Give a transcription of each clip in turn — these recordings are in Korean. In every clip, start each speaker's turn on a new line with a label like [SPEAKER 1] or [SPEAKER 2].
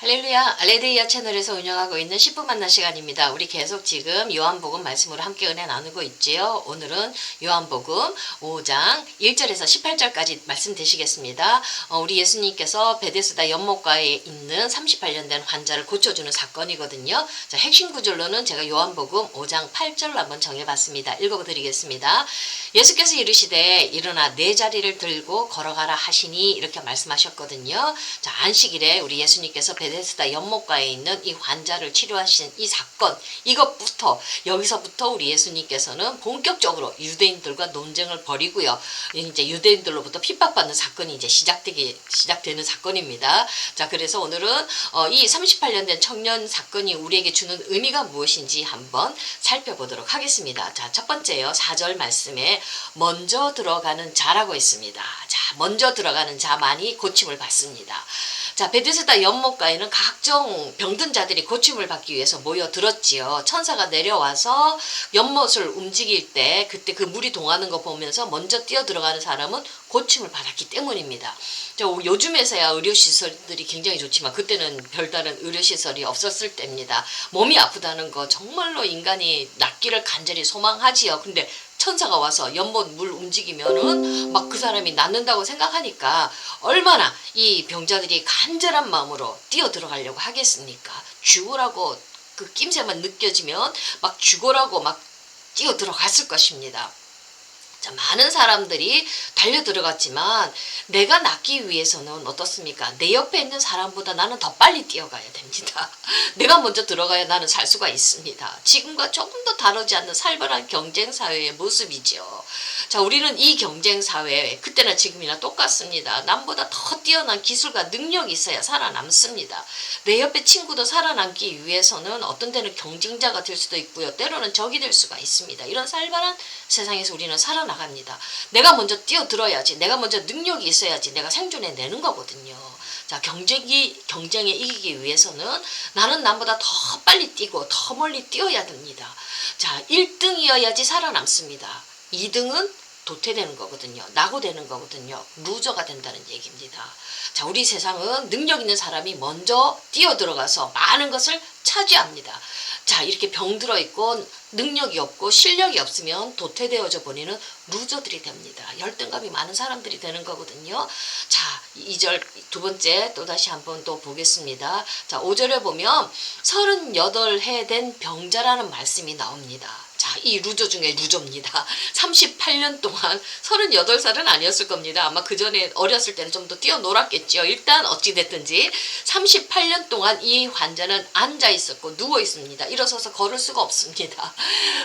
[SPEAKER 1] 할렐루야, 알레드이아 채널에서 운영하고 있는 10분 만나 시간입니다. 우리 계속 지금 요한복음 말씀으로 함께 은혜 나누고 있지요. 오늘은 요한복음 5장 1절에서 18절까지 말씀 되시겠습니다. 우리 예수님께서 베데스다 연못가에 있는 38년 된 환자를 고쳐주는 사건이거든요. 자, 핵심 구절로는 제가 요한복음 5장 8절로 한번 정해봤습니다. 읽어드리겠습니다. 예수께서 이르시되 일어나 내 자리를 들고 걸어가라 하시니 이렇게 말씀하셨거든요. 자, 안식일에 우리 예수님께서 베데스다 연못가에 있는 이 환자를 치료하신 이 사건, 이것부터 여기서부터 우리 예수님께서는 본격적으로 유대인들과 논쟁을 벌이고요. 이제 유대인들로부터 핍박받는 사건이 이제 시작되는 사건입니다. 자, 그래서 오늘은 이 38년 된 청년 사건이 우리에게 주는 의미가 무엇인지 한번 살펴보도록 하겠습니다. 자, 첫 번째요. 4절 말씀에 먼저 들어가는 자라고 있습니다. 자, 먼저 들어가는 자만이 고침을 받습니다. 자, 베데스다 연못가에는 각종 병든 자들이 고침을 받기 위해서 모여들었지요. 천사가 내려와서 연못을 움직일 때 그때 그 물이 동하는 거 보면서 먼저 뛰어 들어가는 사람은 고침을 받았기 때문입니다. 요즘에서야 의료시설들이 굉장히 좋지만 그때는 별다른 의료시설이 없었을 때입니다. 몸이 아프다는 거 정말로 인간이 낫기를 간절히 소망하지요. 근데 천사가 와서 연못 물 움직이면은 막 그 사람이 낫는다고 생각하니까 얼마나 이 병자들이 간절한 마음으로 뛰어 들어가려고 하겠습니까? 죽으라고 그 낌새만 느껴지면 막 죽으라고 막 뛰어 들어갔을 것입니다. 자, 많은 사람들이 달려 들어갔지만 내가 낫기 위해서는 어떻습니까? 내 옆에 있는 사람보다 나는 더 빨리 뛰어가야 됩니다. 내가 먼저 들어가야 나는 살 수가 있습니다. 지금과 조금 더 다르지 않는 살벌한 경쟁사회의 모습이죠. 자, 우리는 이 경쟁사회 그때나 지금이나 똑같습니다. 남보다 더 뛰어난 기술과 능력이 있어야 살아남습니다. 내 옆에 친구도 살아남기 위해서는 어떤 데는 경쟁자가 될 수도 있고요. 때로는 적이 될 수가 있습니다. 이런 살벌한 세상에서 우리는 살아나갑니다. 내가 먼저 뛰어들어야지. 내가 먼저 능력이 있어야지. 내가 생존해내는 거거든요. 자, 경쟁에 이기기 위해서는 나는 남보다 더 빨리 뛰고 더 멀리 뛰어야 됩니다. 자, 1등이어야지 살아남습니다. 2등은 도태되는 거거든요. 낙오되는 거거든요. 루저가 된다는 얘기입니다. 자, 우리 세상은 능력 있는 사람이 먼저 뛰어들어가서 많은 것을 차지합니다. 자, 이렇게 병들어 있고 능력이 없고 실력이 없으면 도태되어져 버리는 루저들이 됩니다. 열등감이 많은 사람들이 되는 거거든요. 자, 2절 두 번째 또다시 한번 또 보겠습니다. 자, 5절에 보면 38해 된 병자라는 말씀이 나옵니다. 자, 이 루저 중에 루저입니다. 38년 동안 38살은 아니었을 겁니다. 아마 그 전에 어렸을 때는 좀 더 뛰어놀았겠죠. 일단 어찌됐든지 38년 동안 이 환자는 앉아 있었고 누워 있습니다. 일어서서 걸을 수가 없습니다.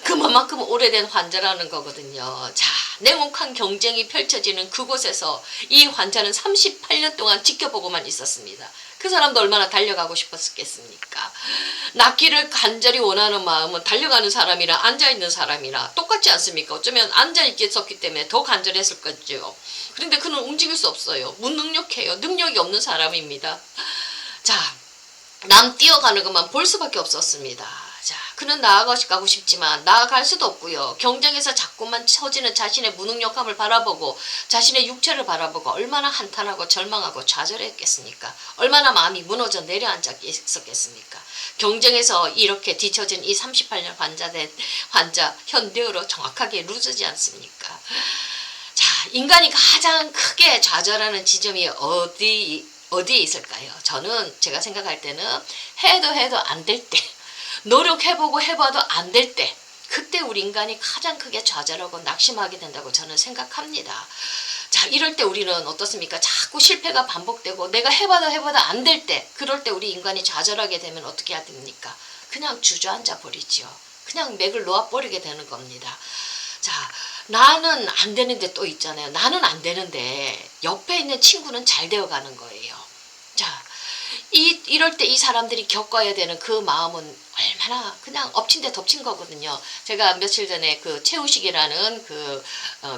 [SPEAKER 1] 그만큼 오래된 환자라는 거거든요. 자, 냉혹한 경쟁이 펼쳐지는 그곳에서 이 환자는 38년 동안 지켜보고만 있었습니다. 그 사람도 얼마나 달려가고 싶었겠습니까? 낫기를 간절히 원하는 마음은 달려가는 사람이랑 앉아있는 사람이랑 똑같지 않습니까? 어쩌면 앉아있겠었기 때문에 더 간절했을 거죠. 그런데 그는 움직일 수 없어요. 무능력해요. 능력이 없는 사람입니다. 자, 남 뛰어가는 것만 볼 수밖에 없었습니다. 자, 그는 나아가고 싶지만 나아갈 수도 없고요. 경쟁에서 자꾸만 처지는 자신의 무능력함을 바라보고 자신의 육체를 바라보고 얼마나 한탄하고 절망하고 좌절했겠습니까? 얼마나 마음이 무너져 내려앉아 있었겠습니까? 경쟁에서 이렇게 뒤처진 이 38년 환자 현대어로 정확하게 루즈지 않습니까? 자, 인간이 가장 크게 좌절하는 지점이 어디에 있을까요? 저는 제가 생각할 때는 해도 안 될 때, 노력해보고 해봐도 안 될 때, 그때 우리 인간이 가장 크게 좌절하고 낙심하게 된다고 저는 생각합니다. 자, 이럴 때 우리는 어떻습니까? 자꾸 실패가 반복되고 내가 해봐도 안 될 때, 그럴 때 우리 인간이 좌절하게 되면 어떻게 해야 됩니까? 그냥 주저앉아 버리죠. 그냥 맥을 놓아버리게 되는 겁니다. 자, 나는 안 되는데 또 있잖아요. 나는 안 되는데 옆에 있는 친구는 잘 되어가는 거예요. 자, 이럴 때 이 사람들이 겪어야 되는 그 마음은 얼마나 그냥 엎친 데 덮친 거거든요. 제가 며칠 전에 그 최우식이라는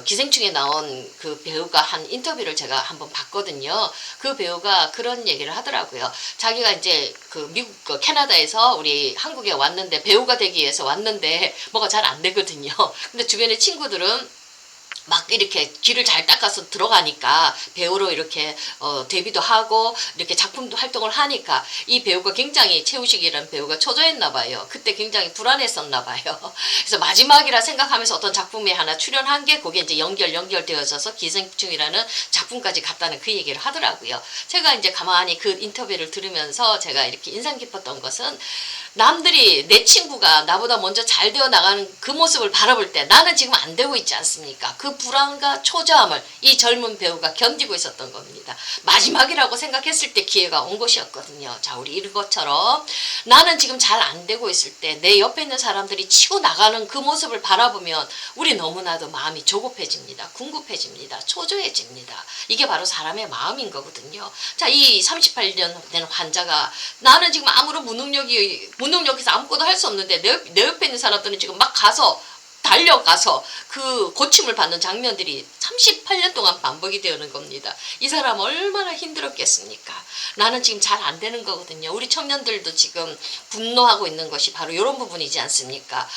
[SPEAKER 1] 기생충에 나온 그 배우가 한 인터뷰를 제가 한번 봤거든요. 그 배우가 그런 얘기를 하더라고요. 자기가 이제 그 미국, 캐나다에서 우리 한국에 왔는데 배우가 되기 위해서 왔는데 뭐가 잘 안 되거든요. 근데 주변에 친구들은 막 이렇게 귀를 잘 닦아서 들어가니까 배우로 이렇게 데뷔도 하고 이렇게 작품도 활동을 하니까 이 배우가 굉장히 최우식이라는 배우가 초조했나 봐요. 그때 굉장히 불안했었나 봐요. 그래서 마지막이라 생각하면서 어떤 작품에 하나 출연한 게 그게 이제 연결되어져서 기생충이라는 작품까지 갔다는 그 얘기를 하더라고요. 제가 이제 가만히 그 인터뷰를 들으면서 제가 이렇게 인상 깊었던 것은 남들이 내 친구가 나보다 먼저 잘 되어 나가는 그 모습을 바라볼 때 나는 지금 안 되고 있지 않습니까? 그 불안과 초조함을 이 젊은 배우가 견디고 있었던 겁니다. 마지막이라고 생각했을 때 기회가 온 것이었거든요. 자, 우리 이것처럼 나는 지금 잘 안 되고 있을 때 내 옆에 있는 사람들이 치고 나가는 그 모습을 바라보면 우리 너무나도 마음이 조급해집니다. 궁급해집니다. 초조해집니다. 이게 바로 사람의 마음인 거거든요. 자, 이 38년 된 환자가 나는 지금 아무런 무능력에서 아무것도 할 수 없는데 내 옆에 있는 사람들은 지금 막 가서 달려가서 그 고침을 받는 장면들이 38년 동안 반복이 되는 겁니다. 이 사람 얼마나 힘들었겠습니까? 나는 지금 잘 안 되는 거거든요. 우리 청년들도 지금 분노하고 있는 것이 바로 이런 부분이지 않습니까?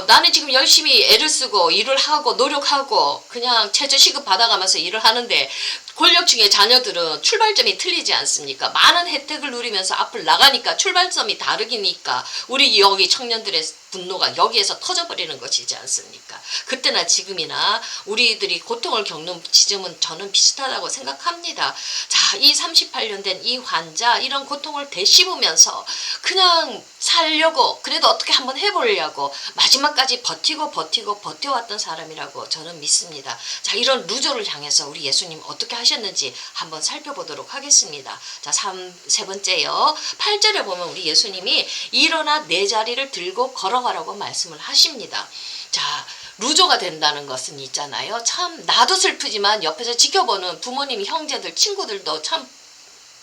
[SPEAKER 1] 나는 지금 열심히 애를 쓰고 일을 하고 노력하고 그냥 최저시급 받아가면서 일을 하는데 권력층의 자녀들은 출발점이 틀리지 않습니까? 많은 혜택을 누리면서 앞을 나가니까 출발점이 다르기니까 우리 여기 청년들의 분노가 여기에서 터져버리는 것이지 않습니까? 그때나 지금이나 우리들이 고통을 겪는 지점은 저는 비슷하다고 생각합니다. 자, 이 38년 된 이 환자 이런 고통을 되씹으면서 그냥 살려고 그래도 어떻게 한번 해보려고 마지막까지 버텨왔던 사람이라고 저는 믿습니다. 자, 이런 루저를 향해서 우리 예수님 어떻게 하셨는지 한번 살펴보도록 하겠습니다. 자, 세 번째요. 8절에 보면 우리 예수님이 일어나 내 자리를 들고 걸어가라고 말씀을 하십니다. 자, 루저가 된다는 것은 있잖아요. 참 나도 슬프지만 옆에서 지켜보는 부모님, 형제들, 친구들도 참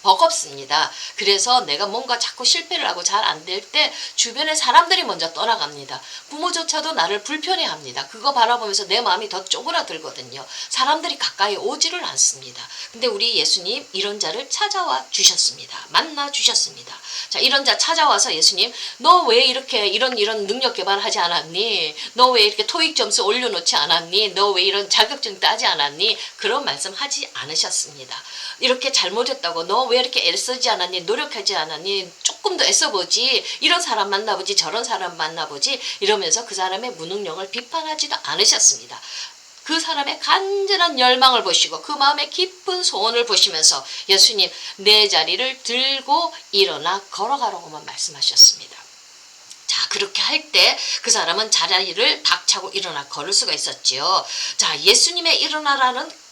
[SPEAKER 1] 버겁습니다. 그래서 내가 뭔가 자꾸 실패를 하고 잘 안 될 때 주변의 사람들이 먼저 떠나갑니다. 부모조차도 나를 불편해합니다. 그거 바라보면서 내 마음이 더 쪼그라들거든요. 사람들이 가까이 오지를 않습니다. 근데 우리 예수님 이런 자를 찾아와 주셨습니다. 만나 주셨습니다. 자, 이런 자 찾아와서 예수님 너 왜 이렇게 이런 능력 개발하지 않았니? 너 왜 이렇게 토익 점수 올려놓지 않았니? 너 왜 이런 자격증 따지 않았니? 그런 말씀 하지 않으셨습니다. 이렇게 잘못했다고 너 왜 이렇게 애쓰지 않았니? 노력하지 않았니? 조금 더 애써보지. 이런 사람 만나보지. 저런 사람 만나보지. 이러면서 그 사람의 무능력을 비판하지도 않으셨습니다. 그 사람의 간절한 열망을 보시고 그 마음의 깊은 소원을 보시면서 예수님 내 자리를 들고 일어나 걸어가라고만 말씀하셨습니다. 자, 그렇게 할 때 그 사람은 자리를 박차고 일어나 걸을 수가 있었지요. 자, 예수님의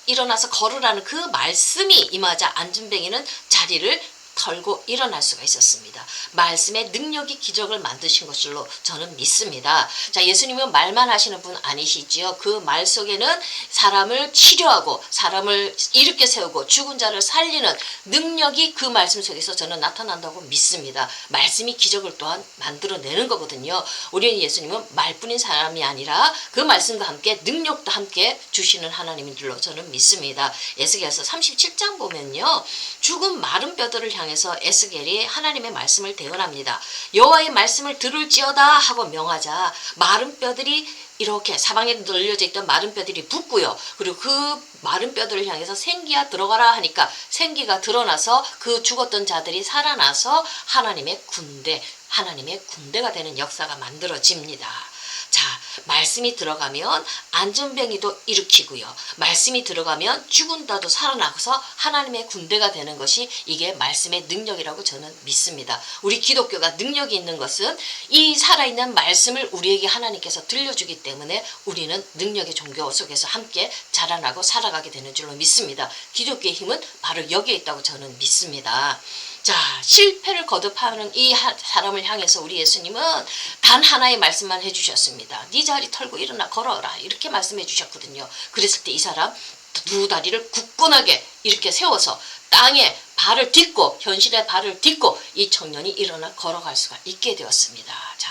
[SPEAKER 1] 일어나서 걸으라는 그 말씀이 임하자 안진뱅이는 자리를 털고 일어날 수가 있었습니다. 말씀의 능력이 기적을 만드신 것으로 저는 믿습니다. 자, 예수님은 말만 하시는 분 아니시지요. 그 말 속에는 사람을 치료하고 사람을 일으켜 세우고 죽은 자를 살리는 능력이 그 말씀 속에서 저는 나타난다고 믿습니다. 말씀이 기적을 또한 만들어내는 거거든요. 우리 예수님은 말뿐인 사람이 아니라 그 말씀과 함께 능력도 함께 주시는 하나님인 줄로 저는 믿습니다. 에스겔서 37장 보면요. 죽은 마른 뼈들을 향해서 에스겔이 하나님의 말씀을 대언합니다. 여호와의 말씀을 들을지어다 하고 명하자 마른 뼈들이 이렇게 사방에 널려져 있던 마른 뼈들이 붙고요. 그리고 그 마른 뼈들을 향해서 생기야 들어가라 하니까 생기가 드러나서 그 죽었던 자들이 살아나서 하나님의 군대가 되는 역사가 만들어집니다. 자, 말씀이 들어가면 안전병이도 일으키고요. 말씀이 들어가면 죽은 자도 살아나서 하나님의 군대가 되는 것이 이게 말씀의 능력이라고 저는 믿습니다. 우리 기독교가 능력이 있는 것은 이 살아있는 말씀을 우리에게 하나님께서 들려주기 때문에 우리는 능력의 종교 속에서 함께 자라나고 살아가게 되는 줄로 믿습니다. 기독교의 힘은 바로 여기에 있다고 저는 믿습니다. 자, 실패를 거듭하는 이 사람을 향해서 우리 예수님은 단 하나의 말씀만 해주셨습니다. 네 자리 털고 일어나 걸어라 이렇게 말씀해 주셨거든요. 그랬을 때 이 사람 두 다리를 굳건하게 이렇게 세워서 땅에 발을 딛고 현실에 발을 딛고 이 청년이 일어나 걸어갈 수가 있게 되었습니다. 자,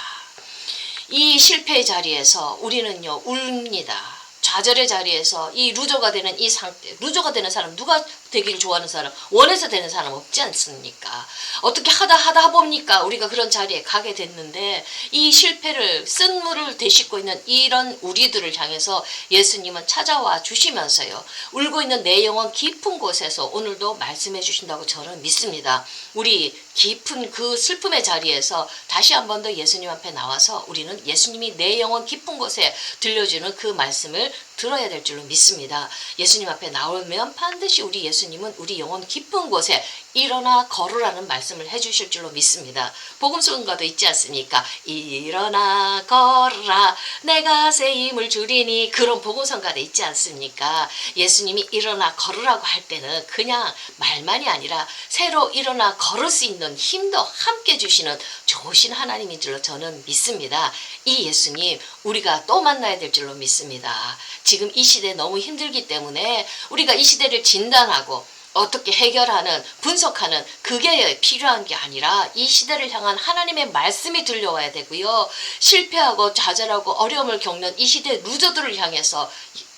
[SPEAKER 1] 이 실패의 자리에서 우리는요 웁니다. 좌절의 자리에서 이 루저가 되는 이 상태, 루저가 되는 사람 누가 되기를 좋아하는 사람, 원해서 되는 사람 없지 않습니까? 어떻게 하다 보니까 우리가 그런 자리에 가게 됐는데, 이 실패를 쓴물을 되씹고 있는 이런 우리들을 향해서 예수님은 찾아와 주시면서요, 울고 있는 내 영혼 깊은 곳에서 오늘도 말씀해 주신다고 저는 믿습니다. 우리 깊은 그 슬픔의 자리에서 다시 한 번 더 예수님 앞에 나와서 우리는 예수님이 내 영혼 깊은 곳에 들려주는 그 말씀을 들어야 될 줄로 믿습니다. 예수님 앞에 나오면 반드시 우리 예수님은 우리 영혼 깊은 곳에 일어나 걸으라는 말씀을 해주실 줄로 믿습니다. 복음성가도 있지 않습니까? 일어나 걸으라 내가 새 힘을 주리니, 그런 복음성가도 있지 않습니까? 예수님이 일어나 걸으라고 할 때는 그냥 말만이 아니라 새로 일어나 걸을 수 있는 힘도 함께 주시는 좋으신 하나님인 줄로 저는 믿습니다. 이 예수님 우리가 또 만나야 될 줄로 믿습니다. 지금 이 시대 너무 힘들기 때문에 우리가 이 시대를 진단하고 어떻게 해결하는, 분석하는 그게 필요한 게 아니라 이 시대를 향한 하나님의 말씀이 들려와야 되고요. 실패하고 좌절하고 어려움을 겪는 이 시대 루저들을 향해서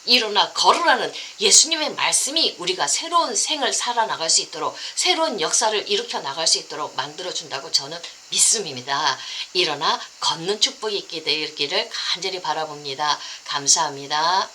[SPEAKER 1] 일어나 걸으라는 예수님의 말씀이 우리가 새로운 생을 살아나갈 수 있도록, 새로운 역사를 일으켜 나갈 수 있도록 만들어준다고 저는 믿습니다. 일어나 걷는 축복이 있게 되기를 간절히 바라봅니다. 감사합니다.